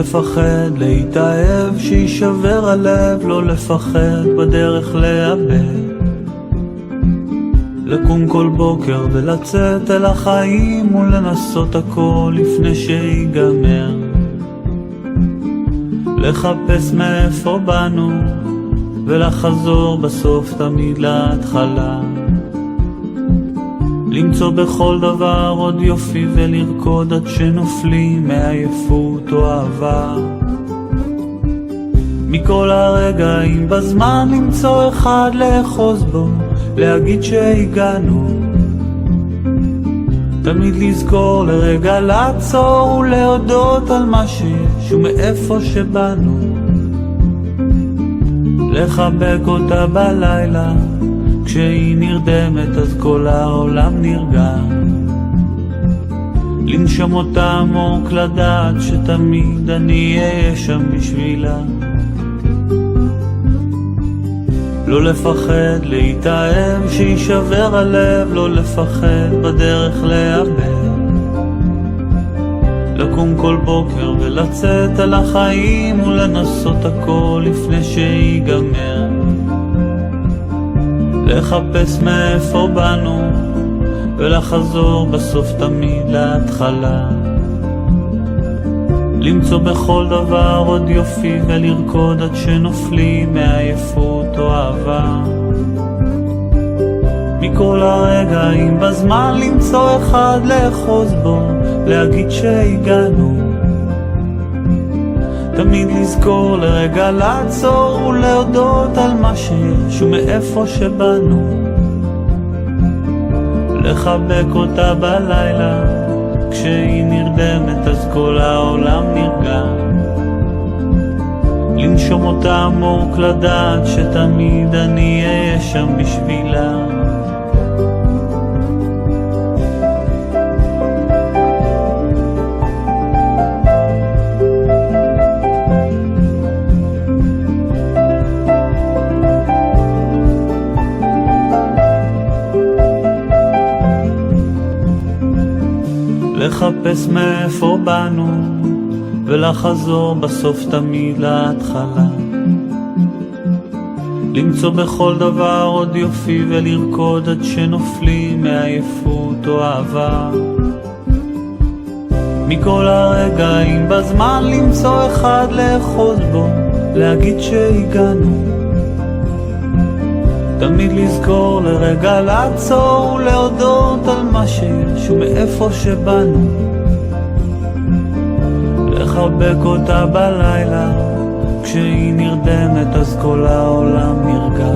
לפחד להתאהב, שישבר הלב, לא לפחד בדרך לאבד. לקום כל בוקר ולצאת אל החיים ולנסות הכל לפני שיגמר. לחפש מאיפה באנו ולחזור בסוף תמיד להתחלה. למצוא בכל דבר עוד יופי ולרקוד עד שנופלים מעייפות או אהבה. מכל הרגעים בזמן למצוא אחד לאחוז בו, להגיד שהגענו. תמיד לזכור לרגע לעצור ולהודות על מה שיש ומאיפה שבאנו. לחבק אותה בלילה, כשהיא נרדמת אז כל העולם נרגע. לנשום אותה עמוק, לדעת שתמיד אני אהיה שם בשבילה. לא לפחד להתאהב, שישבר הלב, לא לפחד בדרך לאבד. לקום כל בוקר ולצאת על החיים ולנסות הכל לפני שיגמר. לחפש מאיפה באנו ולחזור בסוף תמיד להתחלה. למצוא בכל דבר עוד יופי ולרקוד עד שנופלים מעייפות או אהבה. מכל הרגעים בזמן למצוא אחד לאחוז בו, להגיד שהגענו. תמיד לזכור לרגע לעצור ולהודות על מה שיש ומאיפה שבאנו. לחבק אותה בלילה, כשהיא נרדמת אז כל העולם נרגע. לנשום אותה עמוק, לדעת שתמיד אני אהיה שם בשבילה. לחפש מאיפה באנו ולחזור בסוף תמיד להתחלה. למצוא בכל דבר עוד יופי ולרקוד עד שנופלים מעייפות או אהבה. מכל הרגעים בזמן למצוא אחד לאחוז בו, להגיד שהגענו. תמיד לזכור לרגע לעצור ולהודות על מה שיש ומאיפה שבאנו. לחבק אותה בלילה, כשהיא נרדמת אז כל העולם נרגע.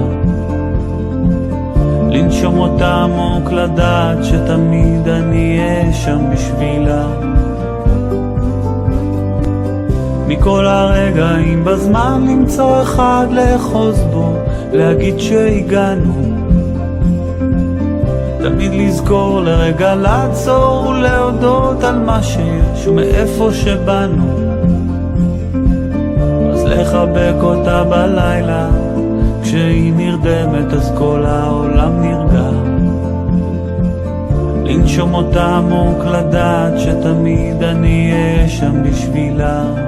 לנשום אותה עמוק, לדעת שתמיד אני אהיה שם בשבילה. מכל הרגעים בזמן למצוא אחד לאחוז בו, להגיד שהגענו. תמיד לזכור לרגע לעצור ולהודות על מה שיש ומאיפה שבאנו. אז לחבק אותה בלילה, כשהיא נרדמת אז כל העולם נרגע. לנשום אותה עמוק, לדעת שתמיד אני אהיה שם בשבילה.